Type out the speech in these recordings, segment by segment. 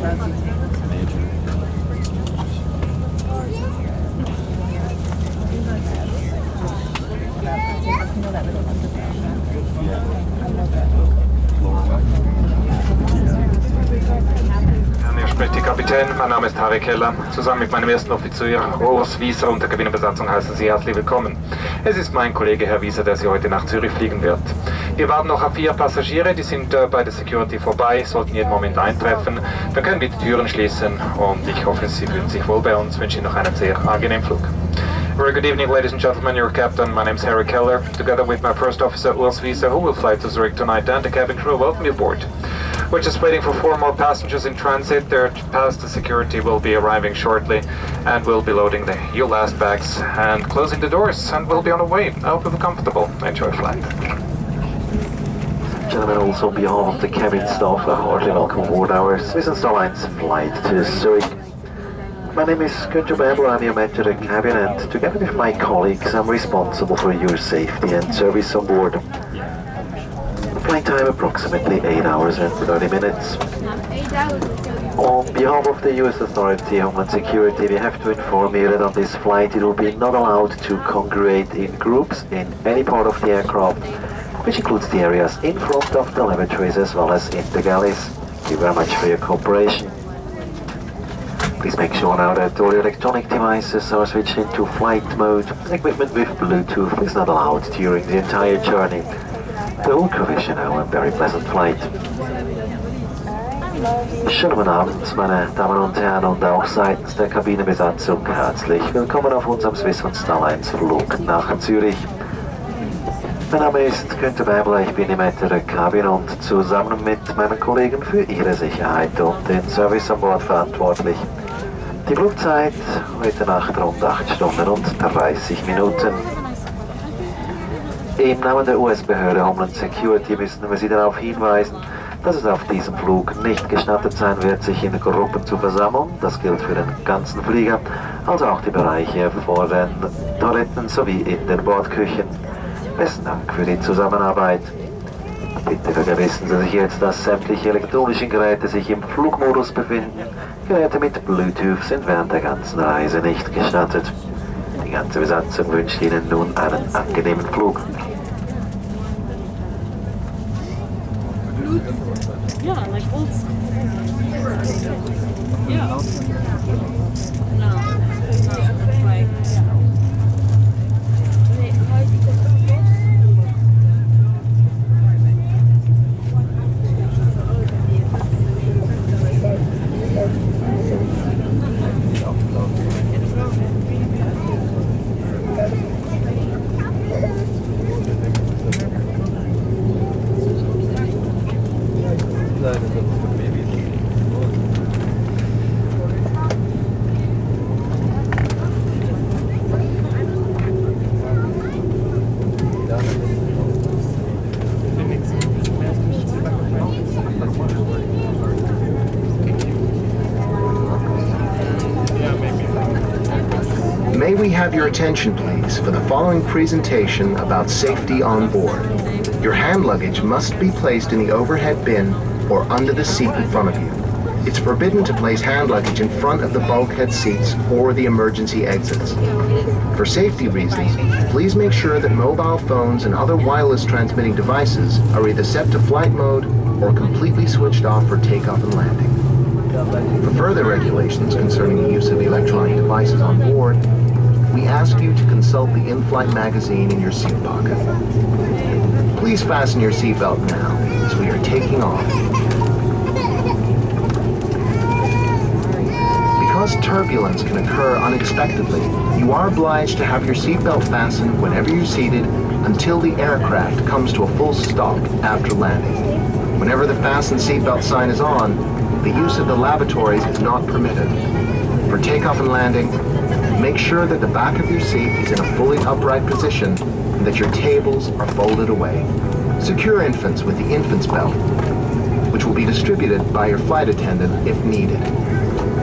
Hier spricht die Kapitän, mein Name ist Harry Keller. Zusammen mit meinem ersten Offizier, Urs Wieser und der Kabinenbesatzung heißen Sie herzlich willkommen. Es ist mein Kollege Herr Wieser, der Sie heute nach Zürich fliegen wird. Wir warten noch auf 4 Passagiere, die sind bei der Security vorbei, sollten jeden Moment eintreffen. Dann können wir die Türen schließen und ich hoffe, Sie fühlen sich wohl bei uns. Ich wünsche Ihnen noch einen sehr angenehmen Flug. Very good evening, ladies and gentlemen, your captain. My name is Harry Keller. Together with my first officer, Urs Wieser, who will fly to Zurich tonight, and the cabin crew, welcome you aboard. We're just waiting for 4 more passengers in transit. They're past the security, will be arriving shortly, and we'll be loading your last bags and closing the doors, and we'll be on our way. I hope you'll be comfortable. Enjoy flight. Gentlemen, also on behalf of the cabin staff, a heartily welcome aboard our Swiss and Airlines flight to Zurich. My name is Günther Bäbel, I'm your man to the cabin, and together with my colleagues I'm responsible for your safety and service on board. Flight time approximately 8 hours and 30 minutes. On behalf of the US Authority Homeland Security, we have to inform you that on this flight it will be not allowed to congregate in groups in any part of the aircraft, which includes the areas in front of the lavatories as well as in the galleys. Thank you very much for your cooperation. Please make sure now that all your electronic devices are switched into flight mode. Equipment with Bluetooth is not allowed during the entire journey. The whole crew wish you now a very pleasant flight. Schönen guten Abend, meine Damen und Herren, und auch seitens der Kabinenbesatzung herzlich willkommen auf unserem Swiss und Airlines Flug nach Zürich. Mein Name ist Günther Bäbel, ich bin im Manager der Cabin und zusammen mit meinen Kollegen für Ihre Sicherheit und den Service an Bord verantwortlich. Die Flugzeit heute Nacht rund 8 Stunden und 30 Minuten. Im Namen der US-Behörde Homeland Security müssen wir Sie darauf hinweisen, dass es auf diesem Flug nicht gestattet sein wird, sich in Gruppen zu versammeln. Das gilt für den ganzen Flieger, also auch die Bereiche vor den Toiletten sowie in den Bordküchen. Besten Dank für die Zusammenarbeit. Bitte vergewissen Sie sich jetzt, dass sämtliche elektronischen Geräte sich im Flugmodus befinden. Geräte mit Bluetooth sind während der ganzen Reise nicht gestattet. Die ganze Besatzung wünscht Ihnen nun einen angenehmen Flug. Ja, like old school. Yeah. No. Like, May we have your attention, please, for the following presentation about safety on board. Your hand luggage must be placed in the overhead bin or under the seat in front of you. It's forbidden to place hand luggage in front of the bulkhead seats or the emergency exits. For safety reasons, please make sure that mobile phones and other wireless transmitting devices are either set to flight mode or completely switched off for takeoff and landing. For further regulations concerning the use of electronic devices on board, we ask you to consult the in-flight magazine in your seat pocket. Please fasten your seatbelt now, as we are taking off. Because turbulence can occur unexpectedly, you are obliged to have your seatbelt fastened whenever you're seated until the aircraft comes to a full stop after landing. Whenever the fasten seatbelt sign is on, the use of the lavatories is not permitted. For takeoff and landing, make sure that the back of your seat is in a fully upright position and that your tables are folded away. Secure infants with the infant's belt, which will be distributed by your flight attendant if needed.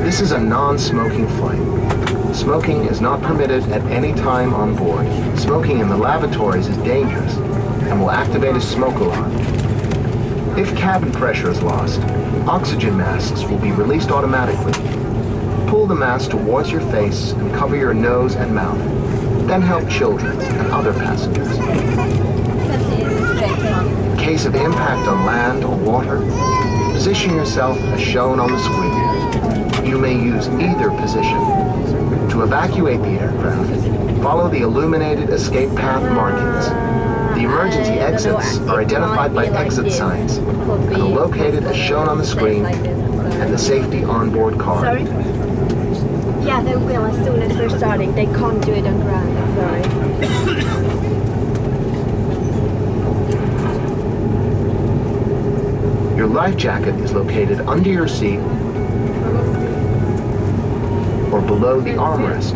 This is a non-smoking flight. Smoking is not permitted at any time on board. Smoking in the lavatories is dangerous and will activate a smoke alarm. If cabin pressure is lost, oxygen masks will be released automatically. Pull the mask towards your face and cover your nose and mouth. Then help children and other passengers. In case of impact on land or water, position yourself as shown on the screen. You may use either position. To evacuate the aircraft, follow the illuminated escape path markings. The emergency exits are identified by exit signs and are located as shown on the screen and the safety onboard card. Sorry? Yeah, they will as soon as we're starting. They can't do it on ground, I'm sorry. Your life jacket is located under your seat or below the armrest.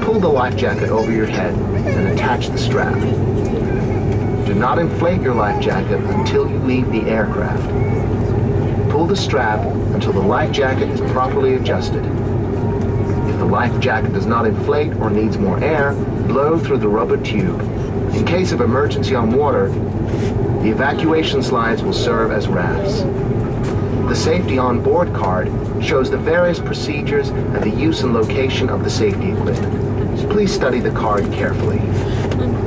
Pull the life jacket over your head and attach the strap. Do not inflate your life jacket until you leave the aircraft. Pull the strap until the life jacket is properly adjusted. If the life jacket does not inflate or needs more air, blow through the rubber tube. In case of emergency on water, the evacuation slides will serve as rafts. The safety on board card shows the various procedures and the use and location of the safety equipment. Please study the card carefully.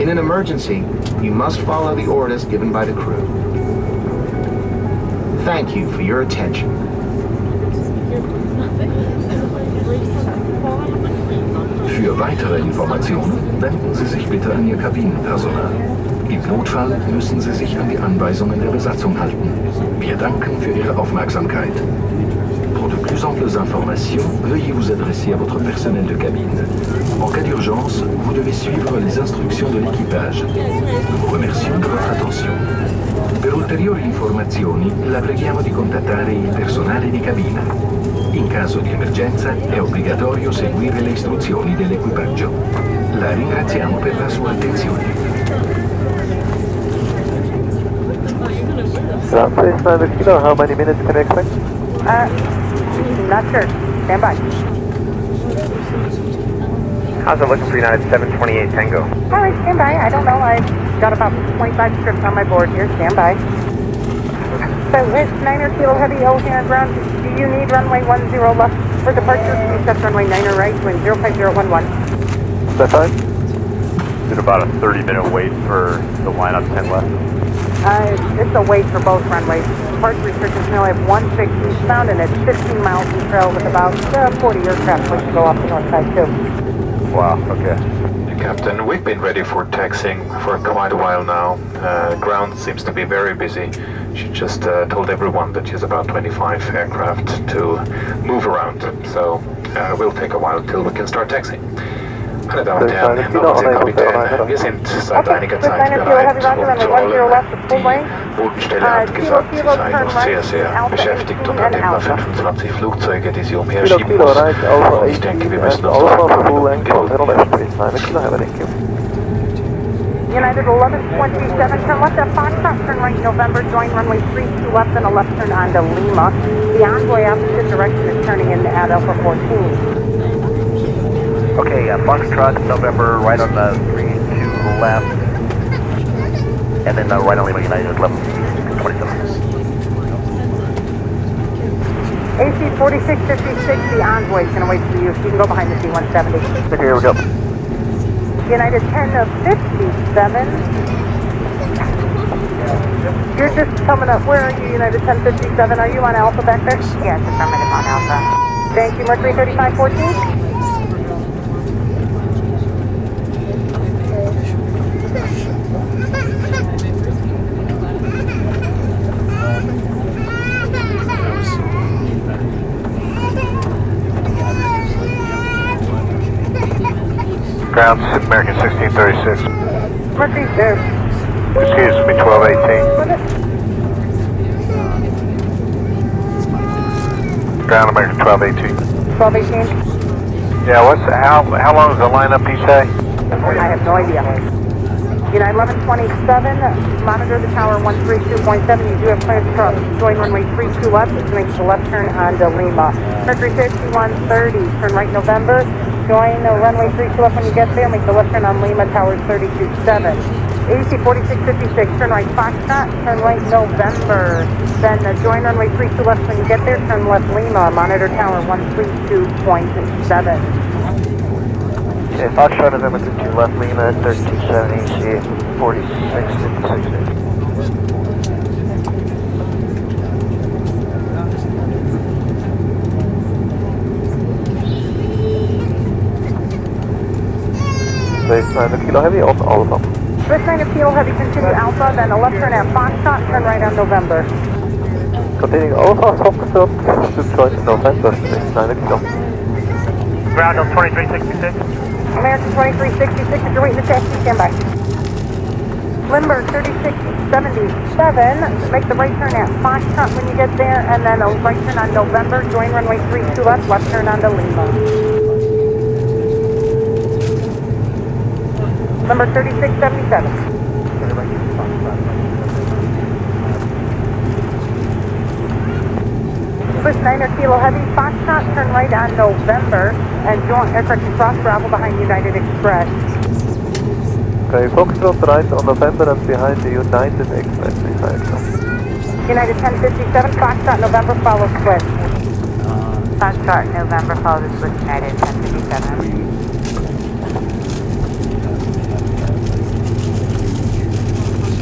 In an emergency, you must follow the orders given by the crew. Thank you for your attention. Für weitere Informationen wenden Sie sich bitte an Ihr Kabinenpersonal. Im Notfall müssen Sie sich an die Anweisungen der Besatzung halten. Wir danken für Ihre Aufmerksamkeit. Pour de plus amples informations, veuillez vous adresser à votre personnel de cabine. En cas d'urgence, vous devez suivre les instructions de l'équipage. Nous vous remercions de votre attention. Per ulteriori informazioni, la preghiamo di contattare il personale di cabina. In caso di emergenza è obbligatorio seguire le istruzioni dell'equipaggio. La ringraziamo per la sua attenzione. How many minutes can I expect? Not sure. Stand by. How's it looking for United 728 Tango? All right, stand by. I don't know. I've got about 25 scripts on my board here. Stand by. So it's 9er Kilo Heavy O here on ground. Do you need runway 10 left for departure? You set runway 9er right, wind 05011. That time? Is it about a 30-minute wait for the lineup 10 left? It's a wait for both runways. Departure restrictions now have one fixed eastbound and it's 15 miles in trail with about 40 aircraft waiting to go off the north side too. Wow, okay. Captain, we've been ready for taxiing for quite a while now. Ground seems to be very busy. She just told everyone that she's about 25 aircraft to move around. So we'll take a while till we can start taxiing. Meine Damen und Herren, Kapitän, wir sind seit einiger Zeit bereit und rollen. Die Bodenstelle hat gesagt, sie sei noch sehr, sehr beschäftigt und hat immer 25 Flugzeuge, die sie umherschieben muss. Und ich denke, wir müssen uns noch gedulden. United 1127, turn left at Foxtrot, turn right November, join runway 32 left and a left turn onto Lima. The envoy opposite direction is turning in at Alpha 14. Okay, Foxtrot, November, right on the 32 left. And then right on Lima United 1127. AC 4656, the envoy is going to wait for you. So you can go behind the C-170. Okay, here we go. United 1057. You're just coming up. Where are you, United 1057? Are you on Alpha back there? Yes, affirmative on Alpha. Thank you, Mercury 3514. Ground American 1636. Mercury there. Excuse me, 1218. Ground American 1218. 1218. Yeah, how long is the lineup, you say? I have no idea. United 1127, monitor the tower 132.7. You do have plans to join runway 32 left. Make the left turn onto Lima. Mercury 5130, turn right November. join runway 32 left when you get there. Make the left turn on Lima Tower 32-7. AC 4656, turn right Foxtrot, turn right November. Then join runway 32 left when you get there. Turn left Lima, monitor tower 132.7. Okay, Foxtrot November 32 left Lima 32-7 AC 4656. Base 9 Kilo Heavy on Alpha. Base 9 Kilo Heavy, continue Alpha, then a left turn at Foxtrot, turn right on November. Continuing Alpha, Foxtrot, to join November, base 9 Kilo. Ground on 2366. American 2366, if you're waiting to taxi, stand by. Limburg 3677, make the right turn at Foxtrot when you get there, and then a right turn on November, join runway 32 left turn onto Lima. Number 3677. Swiss 9 Kilo Heavy, Foxtrot, turn right on November, and join aircraft cross travel behind United Express. Okay, Foxtrot right on November and behind the United Express, United 1057, Foxtrot, November, follow Swiss. Foxtrot, November, follow the Swiss United 1057.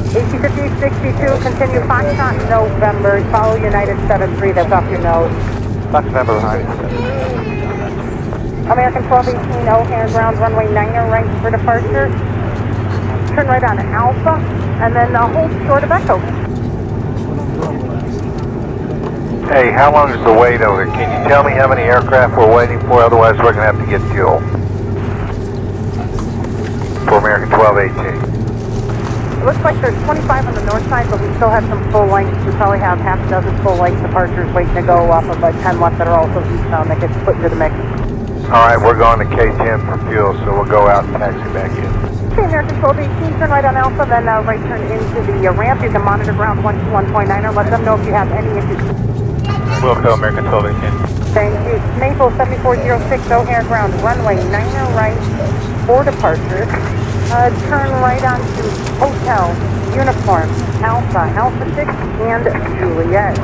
AC 5862, continue Foxtrot, November, follow United 73, that's off your nose. Fox November behind. American 1218, O'Hare ground, runway 9er right for departure. Turn right on Alpha, and then hold short of Echo. Hey, how long is the wait over? Can you tell me how many aircraft we're waiting for? Otherwise, we're going to have to get fuel. For American 1218. It looks like there's 25 on the north side, but we still have some full length. We probably have half a dozen full length departures waiting to go off of 10 left that are also eastbound that gets put into the mix. All right, we're going to K10 for fuel, so we'll go out and taxi back in. Okay, American 1218, turn right on Alpha, then right turn into the ramp. You can monitor ground 121.9 or let them know if you have any issues. We'll go American 1218. Thank you. Maple 7406, O'Hare ground, runway 9er right for departure. Turn right onto Hotel, Uniform, Alpha, Alpha 6, and Juliet.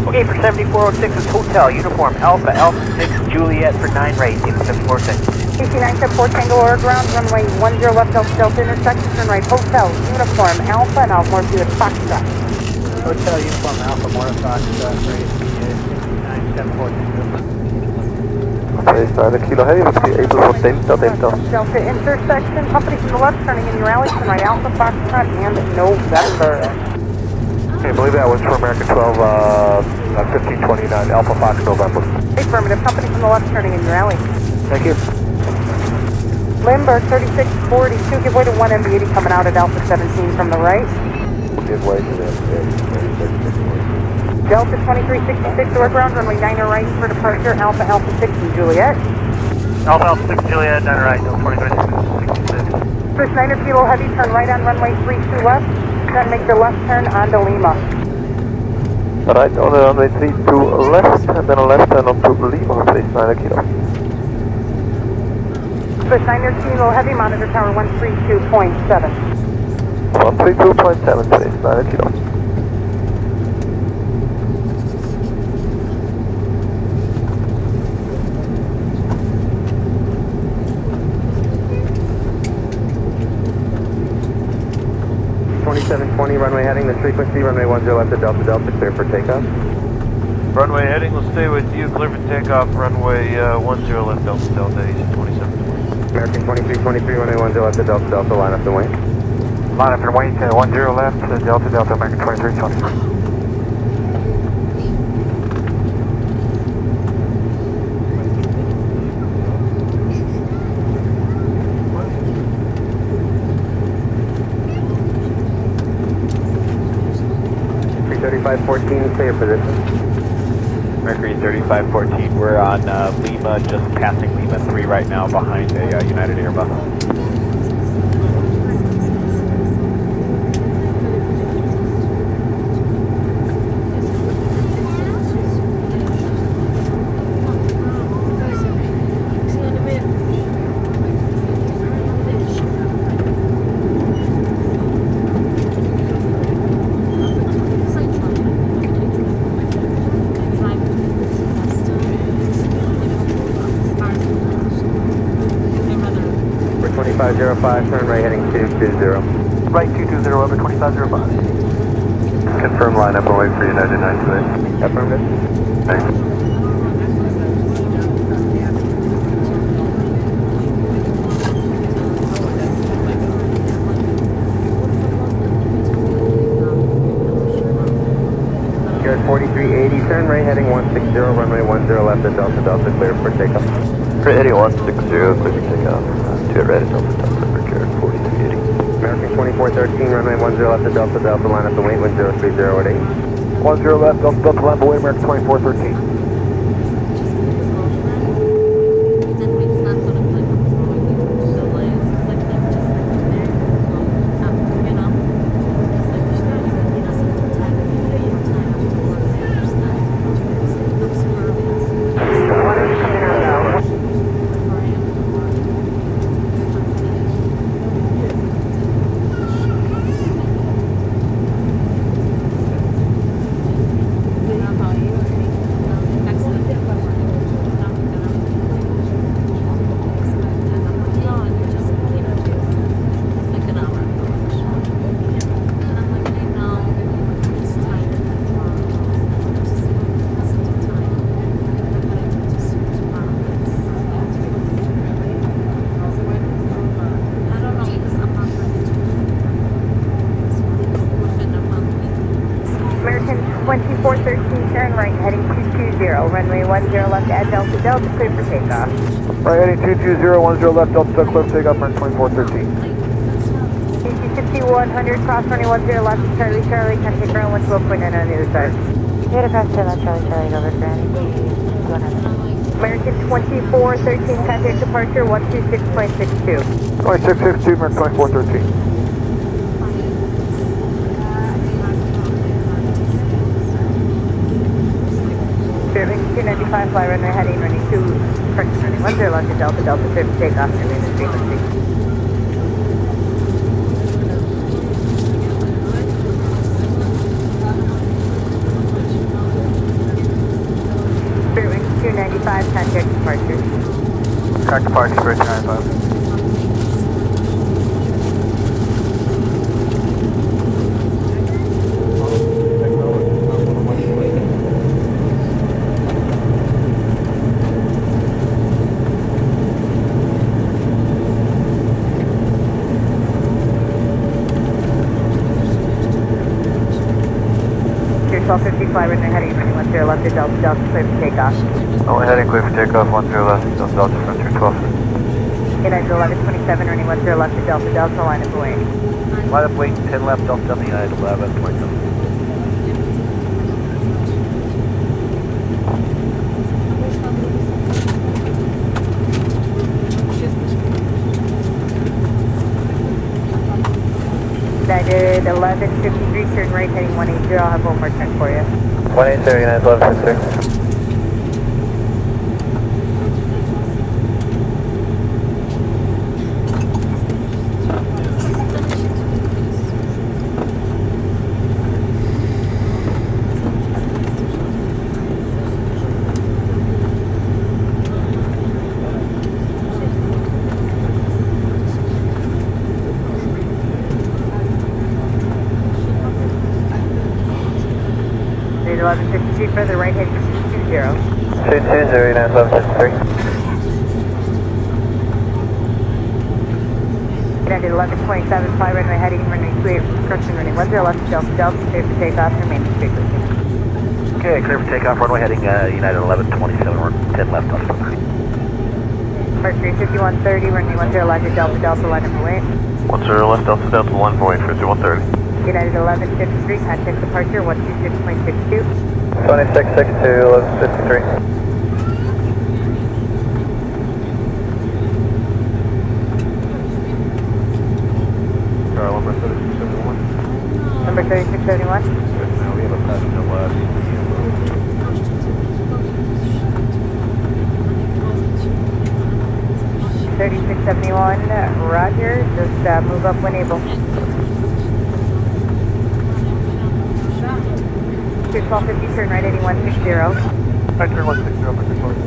Okay, for 7406 is Hotel, Uniform, Alpha, Alpha 6, Juliet for 9 right, 7406. AC 974 Tango Air ground, runway 10 left Delta intersection, turn right Hotel, Uniform, Alpha, and I'll more to you at Foxtrot. Hotel, Uniform, Alpha, more Foxtrot for AC 974 Tango. Base 9 Kilo Heavy, would be able for Delta. Delta intersection, company from the left, turning in your alley, turn right Alpha, Foxtrot, and November. Okay, I believe that was for American 1529, Alpha Fox November. Affirmative, company from the left, turning in your alley. Thank you. Limburg 3642, give way to 1 MB-80 coming out at Alpha 17 from the right. Give way to them. Delta 2366, door ground, runway 9er right for departure, Alpha, Alpha 6 and Juliet. Alpha, Alpha 6, Juliet, 9 right, 2366. First 9er Kilo Heavy, turn right on runway 32 left, then make the left turn onto Lima. Right on the runway 32 left, and then a left turn onto Lima, base 9 Kilo. First 9er Kilo Heavy, monitor tower 132.7. 132.7, base 9 Kilo. Runway heading, the frequency, runway 10 left at Delta Delta, clear for takeoff. Runway heading, we'll stay with you, clear for takeoff, runway 10 left Delta Delta, AC 27. American 2323, runway 10 left at Delta Delta, line up and wait. Line up and wait, 10 left, Delta Delta, American 2323. 3514, clear position. Mercury 3514, we're on Lima, just passing Lima 3 right now behind a United Airbus. 2505, turn right heading 220. Right 220 over 2505. Confirm lineup and wait for United 9 today. Affirmative. Thanks. You're at 4380, turn right heading 160, runway 10 left at Delta Delta, clear for takeoff. Right heading 160, clear for takeoff. 2 right at Delta Delta, clear 4380. American 2413, runway 10 left at Delta Delta, line up and wait, wind 030 at 8. 10 left, Delta Delta, line away, American 2413. American 2413, turn right heading 220, runway 10 left at Delta Delta, clear for takeoff. Right heading 220, 10 left, Delta Delta, clear for takeoff, American 2413. DC 6100, cross runway 10 left, Charlie Charlie, contact ground 12.9 on the other side. Get across to that Charlie Charlie over Granny, 100. American 2413, contact departure 126.62. 2662, American 2413. Serving 295, fly runway heading running 2, correction running 10 left at Delta Delta, clear for takeoff, remain in frequency. Serving 295, contact departure. Correct departure, 295. Pier 1250, fly runway heading running 10 left at Delta Delta, clear for takeoff. Only heading clear for takeoff, 10 left, Delta Delta, Frontier 12. United 1127, running 10 left at Delta Delta, line up away. Line up wait, 10 left, Delta Delta, United 11, 27. United 1153, turn right heading 180, I'll have one more turn for you. 180, United 1156. United 1153, further right heading 220. 220, United 1153. United 1127, fly runway heading runway 28, correction running 10 left at Delta Delta, clear for takeoff, remain in frequency. Okay, clear for takeoff, runway heading United 1127, we're 10 left on the front. Mercury 5130, runway 10 left at Delta Delta, line up away. 10 left, Delta Delta, 1 point, 5130. United 1153, contact departure 126.62. 2662, 1153. Number 3671. Number 3671. Now we have a passenger last. 3671, roger, just move up when able. Pier 1250, turn right heading 160. Right turn 160, Pier 1250.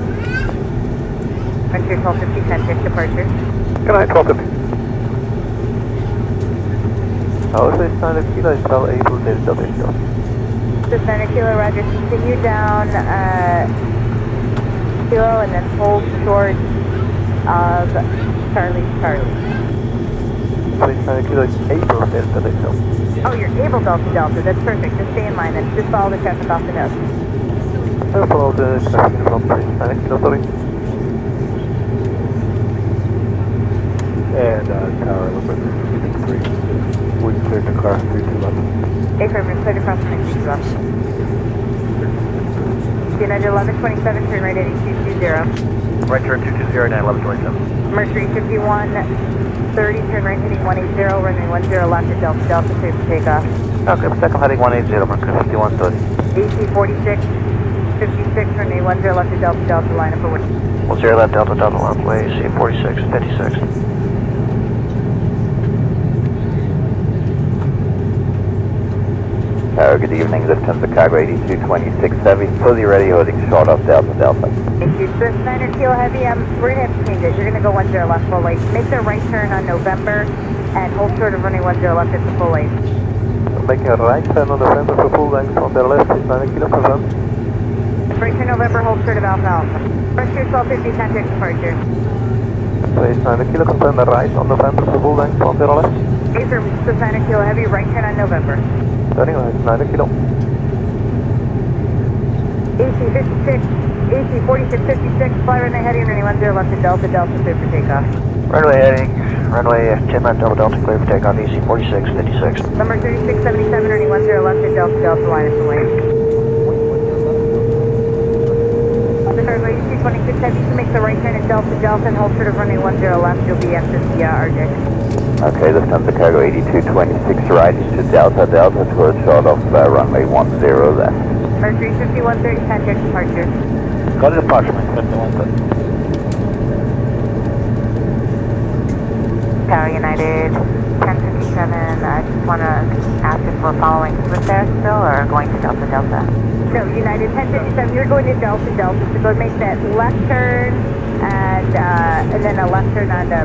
Pier 1250, contact departure. Good night, 1250. Tower 9 Kilo is still able to Delta. 9 Kilo, roger. Continue down Kilo and then hold short of Charlie. 9 Kilo is able to Delta. Oh, you're able Delta. That's perfect. Just stay in line then. Just follow the traffic off the nose. I'll follow the traffic from 9 Kilo, sorry. And tower number 3. We cleared the car 321. Affirmative, cleared across from the left. United 1127, turn right heading 220. Right turn 220, 1127. Mercury 5130, turn right heading 180, runway 10 left at Delta, clear for takeoff. Okay, second heading 180, Mercury 5130. AC 46, 56, runway 10 left at Delta, line up for wind. 10 left, Delta, runway AC 46, 56. Good evening, this is the cargo 8226 Heavy, fully ready, holding short of Delta. Thank you. So 9 Kilo Heavy, we're going to have to change it. You're going to go 10 left full lane. Make the right turn on November and hold short of running 10 left at the full lane. Making a right turn on November for full length on the left, is 9 Kilo confirmed. Right turn November, hold short of Alpha. First year 1250, contact departure. So it's 9 Kilo confirmed, the right on November for full length on the left. Affirm, so 9 Kilo Heavy, right turn on November. Turning right, 9 Kilo. AC 56, AC 46, 56, fly runway heading, running 10 left at Delta, clear for takeoff. Runway heading, runway 10 left, Delta, clear for takeoff, AC 46, 56. Number 3677, running 10 left at Delta, line up the lane. The cargo 8226 Heavy, you can make the right turn at Delta and hold short of running 10 left, you'll be after the RJ. Okay, this time the cargo 8226 right is to Delta towards short of runway 10 left. Mercury 5130, contact departure. Got a departure, man. 5130. Tower United 1057, I just want to ask if we're following Swift there still or going to Delta? No, United 1057, you're going to Delta, so go make that left turn and then a left turn on the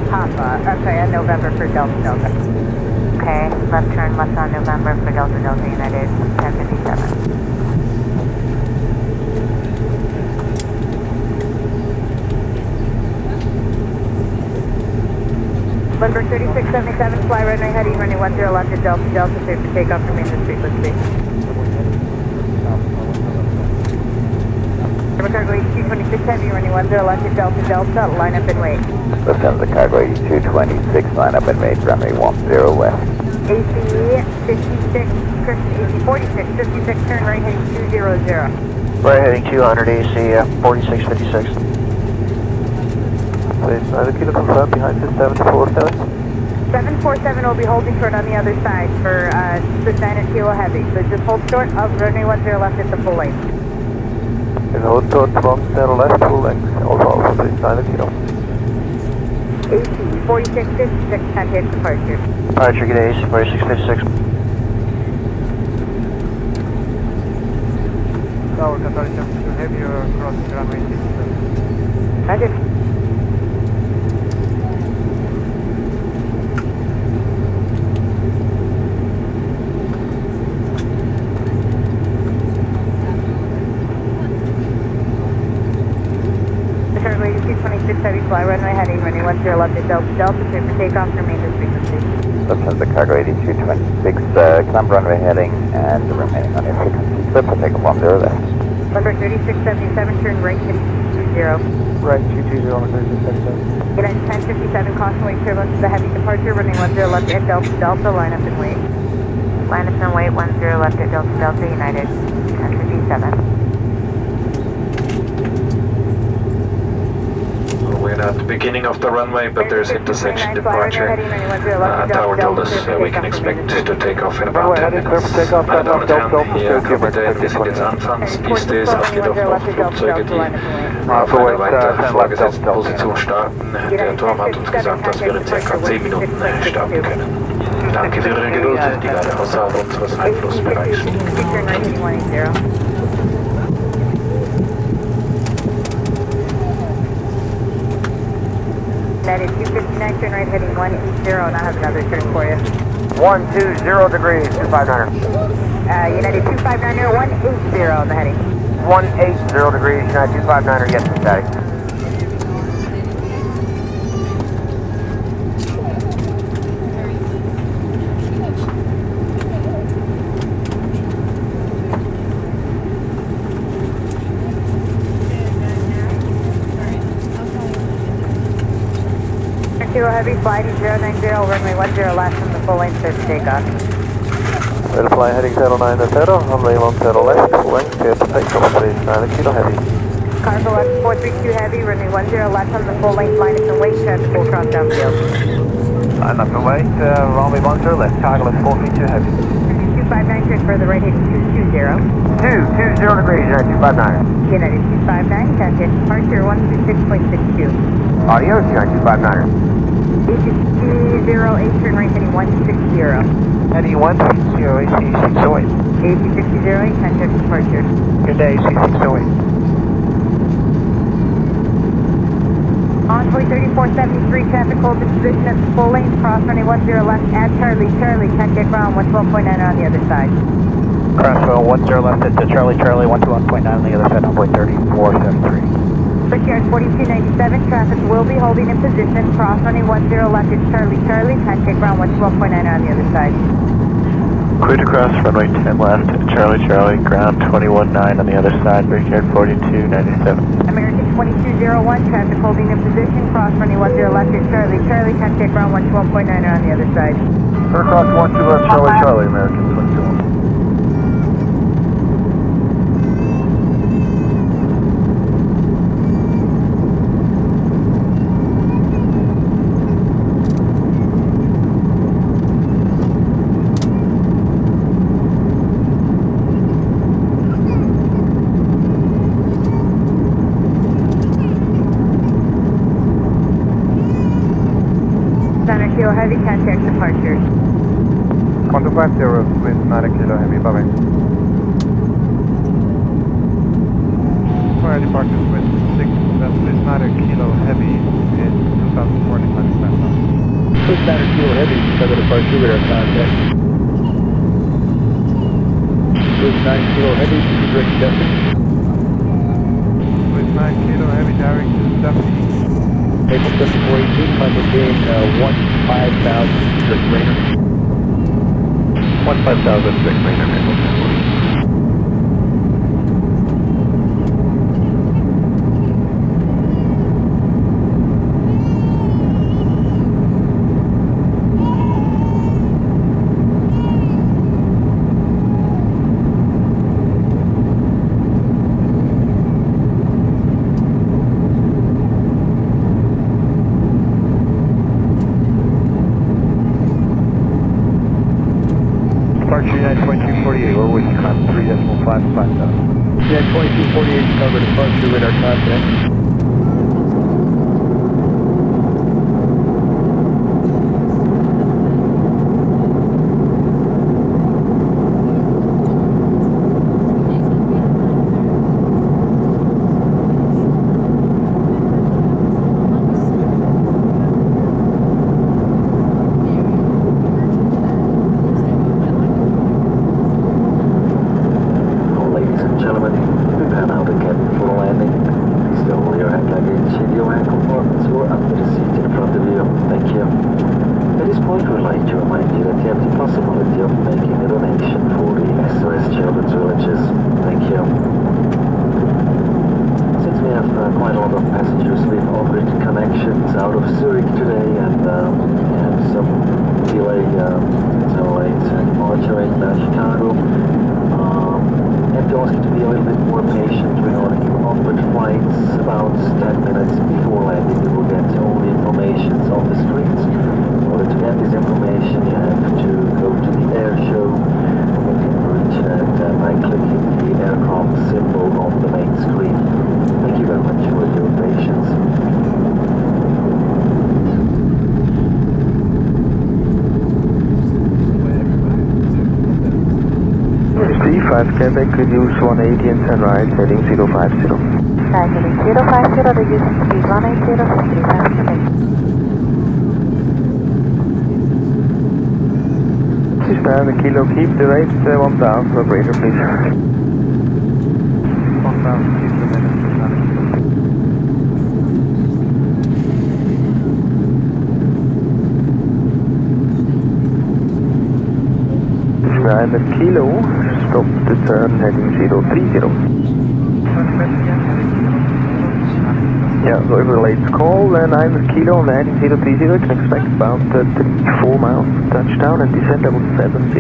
on November for Delta. Okay, left turn left on November for Delta United 1057. Number 3677, fly runway heading, running 10 left at Delta, clear for takeoff from maintenance frequency. Number cargo 8226 Heavy, running 10 left at Delta, line up and wait. This time the cargo 8226, line up and wait, runway 10 west. AC 56, AC 46, 56, turn right heading 200. Right heading 200, AC 46, 56. Please, 9 Kilo confirmed behind the 747. 747 will be holding short on the other side for the 9 Kilo Heavy. So just hold short of runway 10 left at the full lane. And hold short from 10 left, full length, also please, 9 Kilo. AC 46, 56, contact departure. Departure, get AC 46, 56. Tower Qatar 72 Heavy, you're crossing runway 67. Roger. Currently 226 Heavy, fly runway heading, running 10 left at Delta, clear for takeoff from maintenance frequency. This is the cargo 8226, climb runway heading and remaining on your frequency, clear for takeoff 10 left. Number 3677, turn right heading 220. Right, 220 on 3677. United 1057, caution wait turbulence to the heavy departure, running 10 left at Delta, line up and wait. Line up and wait, 10 left at Delta, United 1057. We're at the beginning of the runway, but there's intersection departure. Tower told us we can expect to take off in about 10 minutes. Meine Damen und Herren, hier Kapitän, wir sind jetzt anfangs. Piste ist abgelaufen auf Flugzeuge, die auf einer weiter vorgesetzten Position starten. Der Turm hat uns gesagt, dass wir in ca. 10 Minuten starten können. Danke für Ihre Geduld, die leider außerhalb unseres Einflussbereichs liegt. United 259, turn right heading 180, and I'll have another turn for you. 120 degrees, 259er. United 259er, 180 on the heading. 180 degrees, United 259er, yes, Miss Patty. Kilo Heavy, flight 090, runway 10 left from the full length, clear for takeoff. Ready to fly heading 090, runway 10 left, full length, clear for takeoff, please. 9 Kilo Heavy. Cargo X 432 Heavy, runway 10 left on the full length, line up and wait, traffic full cross downfield. Line up and wait, runway 10 left, Cargo X 432 Heavy. 259, turn further right heading 220. 220 degrees, United 259er. United 259, contact departure 126.62. Adios, United 259er. 860, turn right heading 160. Heading 160, AC608. AC608, contact departure. Good day, AC608. Envoy 3473, traffic holds its position at the full length, cross runway 10 left at Charlie, contact ground 112.9 on the other side. Crosswell 10 left at Charlie, 121.9 on the other side, Envoy 3473. Brickyard 4297, traffic will be holding in position, cross runway 10 left at Charlie, contact ground 112.9 on the other side. Clear to cross runway 10 left, Charlie, ground 21.9 on the other side, Brickyard 4297. American 2201, traffic holding in position, cross runway 10 left at Charlie, contact ground 112.9 on the other side. Aircraft 12 left, Charlie, American 2201. Kilo Heavy, contact departure. 1250 with 9 Kilo Heavy, bye-bye. Fire departures with 9 Kilo Heavy in 2040 planning. With 9 Kilo Heavy, cover departure with our contact. With 9 Kilo Heavy, direct Stephanie. With 9 Kilo Heavy, direct to Stephanie. April 7418, contact being 15,000, direct Rainer. 15,000, direct Rainer, April 7418. United 2248, we're with you, climb 3.550. United 2248, cover departure with our contact. Quite a lot of passengers with off-grid connections out of Zurich today, and some delay, so late departure in Chicago. I have to ask you to be a little bit more patient regarding your off-grid flights. About 10 minutes before landing, you will get all the information on the screens. In order to get this information, you have to go to the air show. You can reach that by clicking the aircraft symbol on the main screen. Thank you very much for your patience. C5 Quebec, good use 180 and 10 right, heading 050. Right, heading 050, reducing speed 180, 35 Quebec. Stand kilo, keep the rate 1000, operator please. 1000 feet per minute, stand a kilo. Stop the turn heading 030. Yeah, so late call, 900 kilo on the heading 030, you can expect about 3-4 miles touchdown and descent level 70.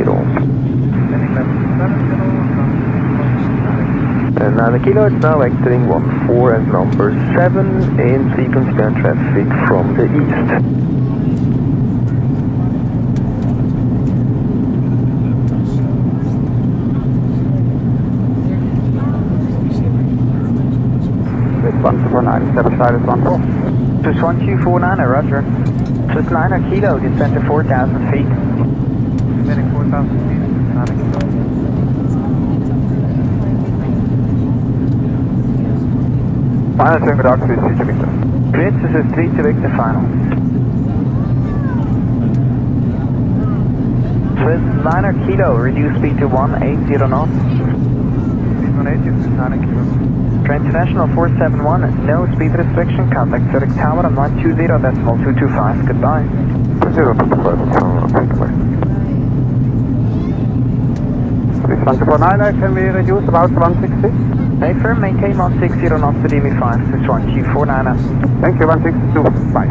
And 900 kilo, it's now exiting 14 as number 7 in sequence ground traffic from the east. Just 1249, set aside as 14. Just 1249, roger. Just 900 kilo, descent to 4,000 feet. Descending 4,000 feet, 900 kilo. Final turn, good oxygen, 3 to Victor. Great, this is 3 to Victor final. Swiss 900 kilo, reduce speed to 180 knots. Speed 180, 900 kilo. International 471, no speed restriction, contact Zurich Tower on 120.225, goodbye. 149, can we reduce about 160? Hey, firm, maintain 160 knots to DB5, this one, Q49. Thank you, 162, bye.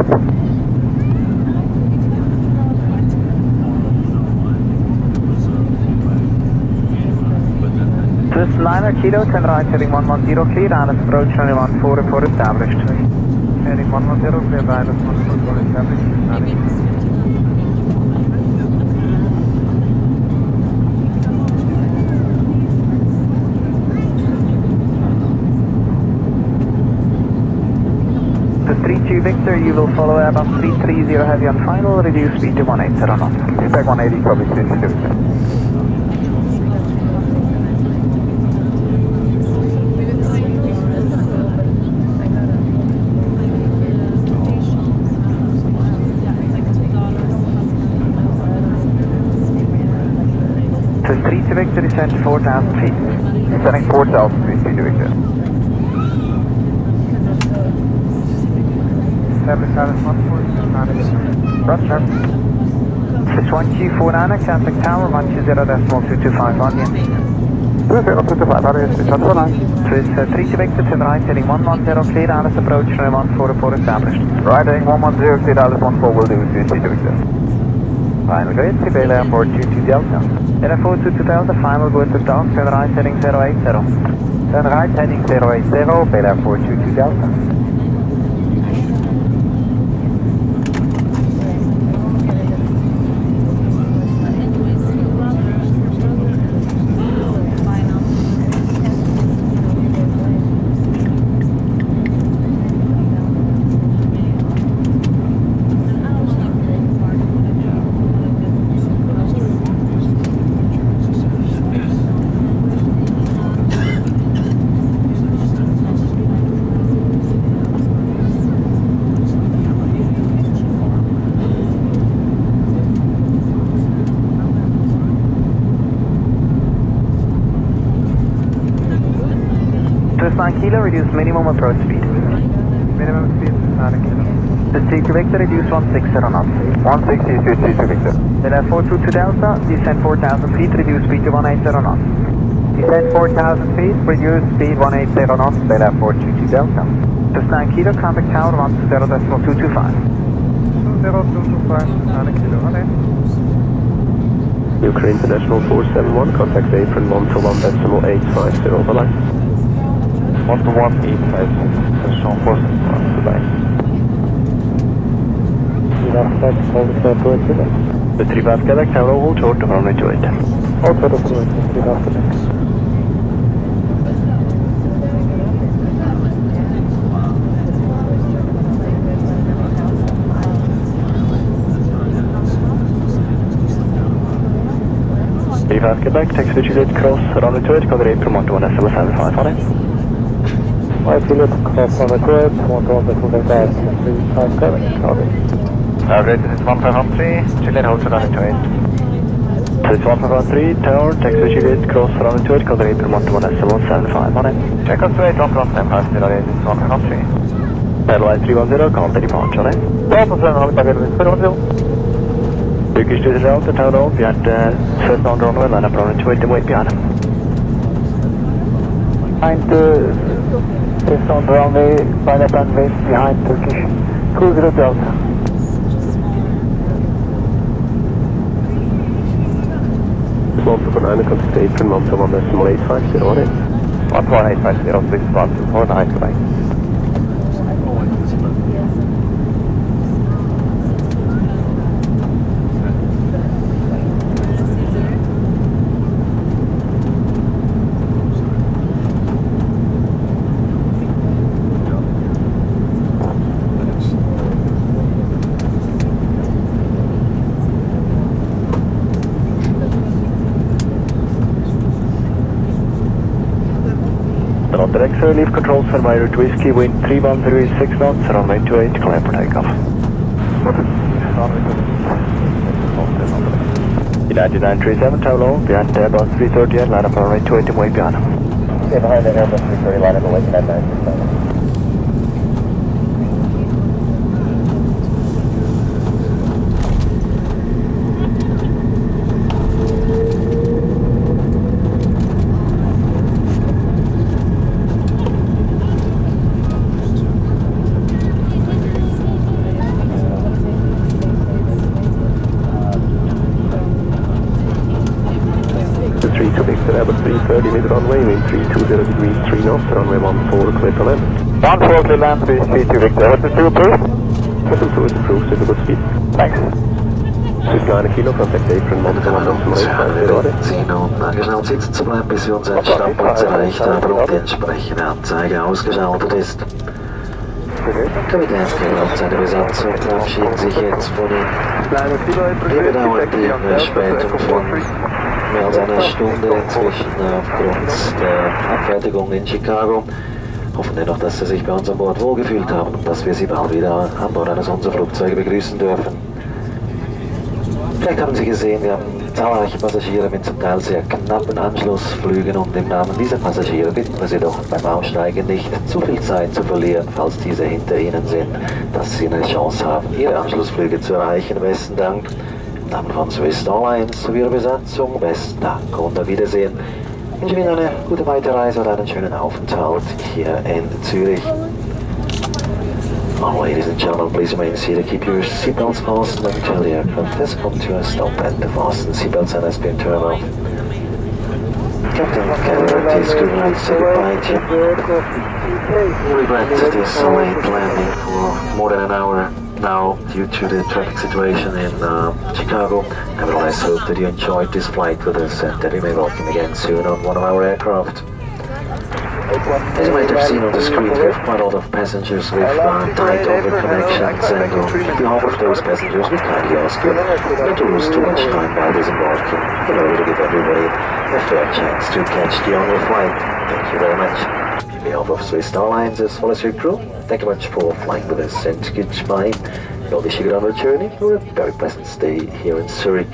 Just 900 kilo, 10 right, heading 110 clear, Airlines approach runway 14 report established. Heading 110 clear, Airlines 14 report established. The 32 Victor, you will follow Airbus 330 heavy on final, reduce speed to 180 knots. Expect 180, probably 360. Just 3 to Victor, descent to 4,000 feet. Descending 4,000 feet, 3 to Victor. Roger. Just 1249, contact tower 120.225 on you. 225, it's 149. Swiss 3 to Victor, to the right, heading 110 clear, Airlines approach runway 14 report established. Right, heading 110 clear, Airlines 14 will do, 3 to Victor. Final grid, Bel Air 422 Delta. Bel Air 422 Delta, final go to dock, turn right heading 080. Turn right heading 080, Bel Air 422 Delta. Just 9 kilo, reduce minimum approach speed. Minimum speed, 9 kilo. Just 3 to Victor, reduce 160 knots. 160, 3 to Victor. Then 422 Delta, descend 4,000 feet, reduce speed to 180 knots. Descend 4,000 feet, reduce speed 180 knots, Bel Air 422 Delta. Just 9 kilo, contact tower 120.225. 20225, 9 kilo, okay. Ukraine International 471, contact apron 121.850, bye-bye. 121.850, Sean Boston, goodbye. The 35 Quebec Tower hold short of runway 28. All set of 35 Quebec, taxi Juliet cross, runway 28, cover apron 121.755, on it. Juliet cross runway 28, 121.755, Quebec, copy. Great, this is 1513, Juliet hold to runway 28. 3 tower, taxi Juliet, cross runway 28, coordinate Monte 175 on it. Takeoff straight, 175, 113. Airlines 310, call the departure on it. Turkish to the Delta, tower, behind certain on runway, line up runway 28 and wait behind him. Behind just on runway, line up and wait behind Turkish. Cruiser Delta. Monte von einer contact apron, Monte 1.850 on it. 11850, please spot 49, goodbye. On the X-ray, leave controls for my route whiskey, wind 3106 knots, runway 28, climb for takeoff. United 937, tow low, behind Airbus A330, line up runway 28 and way behind him. Stay behind the Airbus A330, line up away from that 937. Airbus 330 mid runway, wind 320 degrees 3 knots, runway 14 clear to land. 14 clear land, 332 Victor. What's the 2 approved? Custom 2 is approved, suitable speed. Thanks. Swift 9 Kilo, contact apron, Monte 1.850 on it. Ziehen und angeschnallt sitzen zu bleiben, bis wir unseren Startplatz erreicht haben und die entsprechende Anzeige ausgeschaltet ist. Kapitän Keller und seine Besatzung verabschieden sich jetzt von Ihnen. Wir bedauern die Verspätung von mehr als einer Stunde inzwischen aufgrund der Abfertigung in Chicago. Hoffen dennoch, dass Sie sich bei uns an Bord wohlgefühlt haben und dass wir Sie bald wieder an Bord eines unserer Flugzeuge begrüßen dürfen. Vielleicht haben Sie gesehen, wir haben zahlreiche Passagiere mit zum Teil sehr knappen Anschlussflügen und im Namen dieser Passagiere bitten wir Sie doch beim Aussteigen nicht zu viel Zeit zu verlieren, falls diese hinter Ihnen sind, dass Sie eine Chance haben, Ihre Anschlussflüge zu erreichen. Besten Dank. Im Namen von Swiss Airlines sowie Ihrer Besatzung, besten Dank und auf Wiedersehen. Ich wünsche Ihnen eine gute Weiterreise und einen schönen Aufenthalt hier in Zürich. Ladies and gentlemen, please remain seated. Keep your seatbelts fastened until the aircraft has come to a stop and the fasten seatbelt sign has been turned off. Captain Keller, please good night, say goodbye to you. We regret this late landing for more than an hour now due to the traffic situation in Chicago. Nevertheless, hope that you enjoyed this flight with us and that we may welcome again soon on one of our aircraft. As you might have seen on the screen, we have quite a lot of passengers with tight over connections, and on behalf of those passengers, we kindly ask you not to lose too much time while disembarking, in order to give everybody a fair chance to catch the onward flight. Thank you very much. On behalf of Swiss Airlines as well as your crew, thank you much for flying with us and goodbye. We all wish you a good onward journey or a very pleasant stay here in Zurich.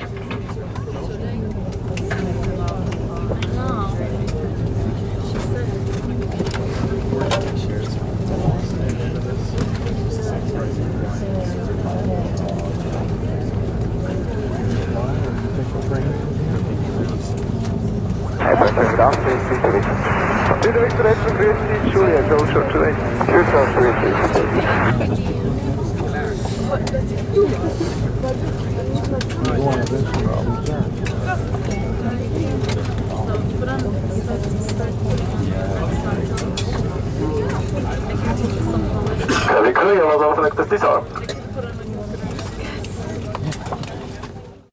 Wie kan je wel zelf een disarm?